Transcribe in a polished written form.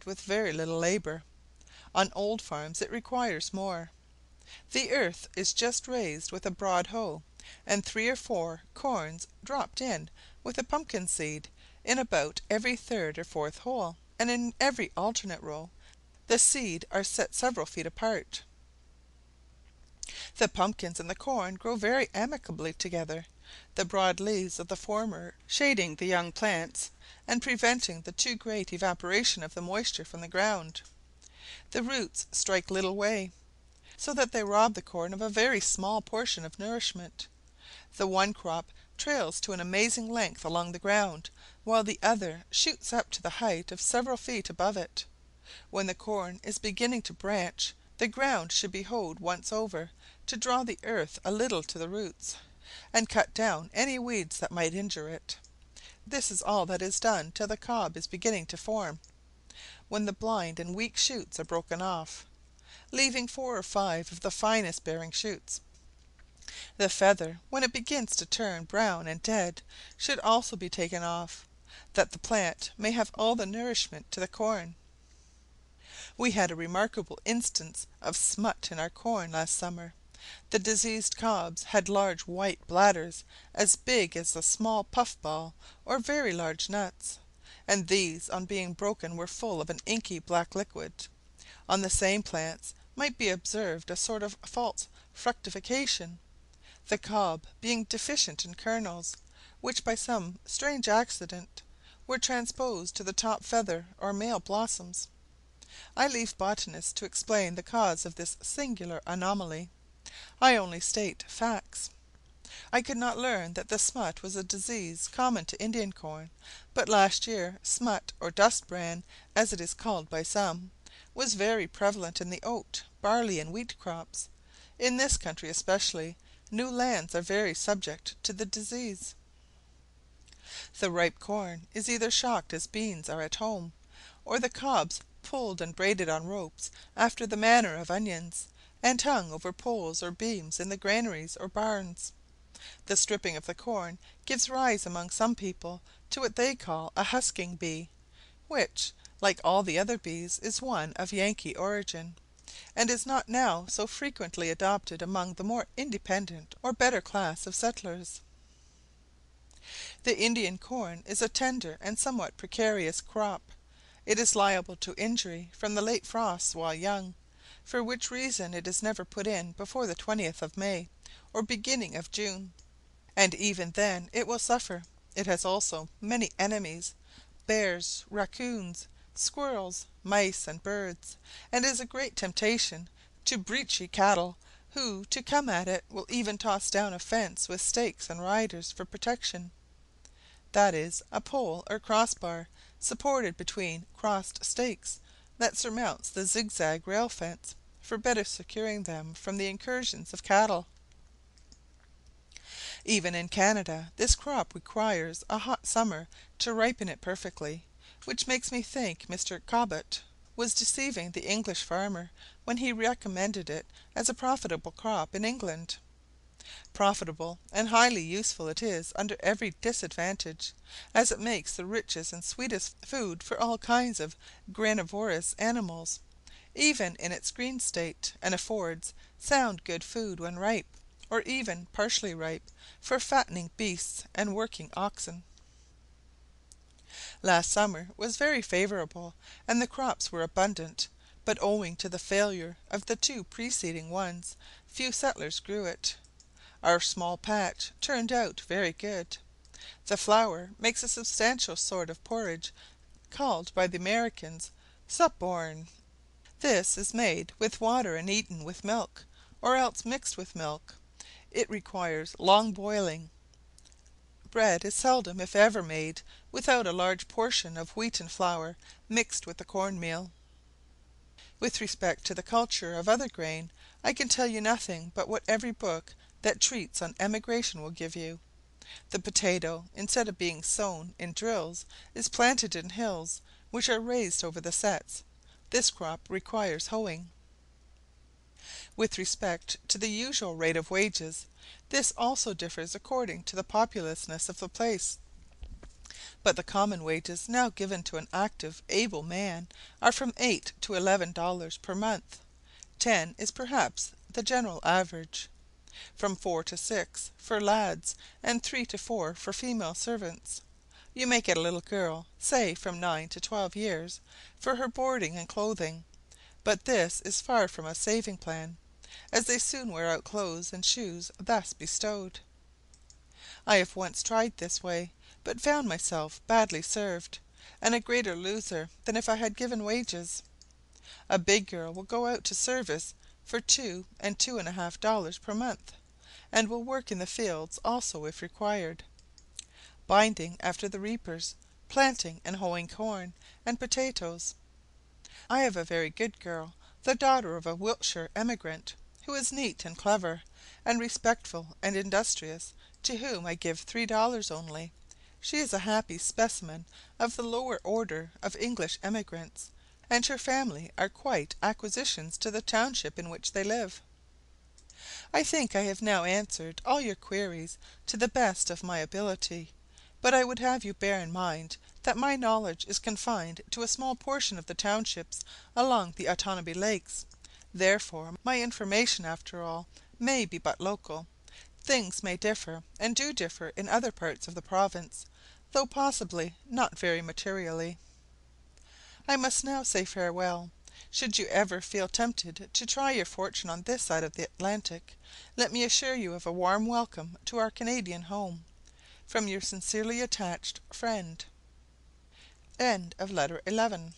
with very little labour. On old farms it requires more. The earth is just raised with a broad hoe, and 3 or 4 corns dropped in with a pumpkin seed in about every third or fourth hole, and in every alternate row the seed are set several feet apart. The pumpkins and the corn grow very amicably together, the broad leaves of the former shading the young plants, and preventing the too great evaporation of the moisture from the ground. The roots strike little way, so that they rob the corn of a very small portion of nourishment. The one crop trails to an amazing length along the ground, while the other shoots up to the height of several feet above it. When the corn is beginning to branch, the ground should be hoed once over, to draw the earth a little to the roots, and cut down any weeds that might injure it. This is all that is done till the cob is beginning to form, when the blind and weak shoots are broken off, leaving 4 or 5 of the finest bearing shoots. The feather, when it begins to turn brown and dead, should also be taken off, that the plant may have all the nourishment to the corn. We had a remarkable instance of smut in our corn last summer. The diseased cobs had large white bladders as big as a small puff ball or very large nuts, and these on being broken were full of an inky black liquid. On the same plants might be observed a sort of false fructification, the cob being deficient in kernels, which by some strange accident were transposed to the top feather or male blossoms. I leave botanists to explain the cause of this singular anomaly. I only state facts. I could not learn that the smut was a disease common to Indian corn, but last year smut, or dust bran, as it is called by some, was very prevalent in the oat, barley, and wheat crops. In this country especially, new lands are very subject to the disease. The ripe corn is either shocked as beans are at home, or the cobs pulled and braided on ropes after the manner of onions, and hung over poles or beams in the granaries or barns. The stripping of the corn gives rise among some people to what they call a husking bee, which, like all the other bees, is one of Yankee origin, and is not now so frequently adopted among the more independent or better class of settlers. The Indian corn is a tender and somewhat precarious crop. It is liable to injury from the late frosts while young, for which reason it is never put in before the 20th of May, or beginning of June, and even then it will suffer. It has also many enemies, bears, raccoons, squirrels, mice, and birds, and is a great temptation to breechy cattle, who, to come at it, will even toss down a fence with stakes and riders for protection, that is, a pole or crossbar supported between crossed stakes, that surmounts the zigzag rail fence, for better securing them from the incursions of cattle. Even in Canada this crop requires a hot summer to ripen it perfectly, which makes me think Mr. Cobbett was deceiving the English farmer when he recommended it as a profitable crop in England. Profitable and highly useful it is under every disadvantage, as it makes the richest and sweetest food for all kinds of granivorous animals, even in its green state, and affords sound good food when ripe, or even partially ripe, for fattening beasts and working oxen. Last summer was very favourable, and the crops were abundant, but owing to the failure of the 2 preceding ones, few settlers grew it. Our small patch turned out very good. The flour makes a substantial sort of porridge, called by the Americans "supborn." This is made with water and eaten with milk, or else mixed with milk. It requires long boiling. Bread is seldom, if ever, made without a large portion of wheaten flour mixed with the corn meal. With respect to the culture of other grain, I can tell you nothing but what every book that treats on emigration will give you. The potato, instead of being sown in drills, is planted in hills, which are raised over the sets. This crop requires hoeing. With respect to the usual rate of wages, this also differs according to the populousness of the place. but the common wages now given to an active, able man are from $8 to $11 per month. 10 is perhaps the general average. From 4 to 6 for lads, and 3 to 4 for female servants. You may get a little girl, say from 9 to 12 years, for her boarding and clothing, but this is far from a saving plan, as they soon wear out clothes and shoes thus bestowed. I have once tried this way, but found myself badly served, and a greater loser than if I had given wages. A big girl will go out to service for $2 and $2.50 per month, and will work in the fields also if required, binding after the reapers, planting and hoeing corn and potatoes. I have a very good girl, the daughter of a Wiltshire emigrant, who is neat and clever, and respectful and industrious, to whom I give $3 only. She is a happy specimen of the lower order of English emigrants, and her family are quite acquisitions to the township in which they live. I think I have now answered all your queries to the best of my ability, but I would have you bear in mind that my knowledge is confined to a small portion of the townships along the Otonabee Lakes; therefore my information, after all, may be but local. Things may differ, and do differ in other parts of the province, though possibly not very materially. I must now say farewell. Should you ever feel tempted to try your fortune on this side of the Atlantic, let me assure you of a warm welcome to our Canadian home. From your sincerely attached friend. End of letter 11.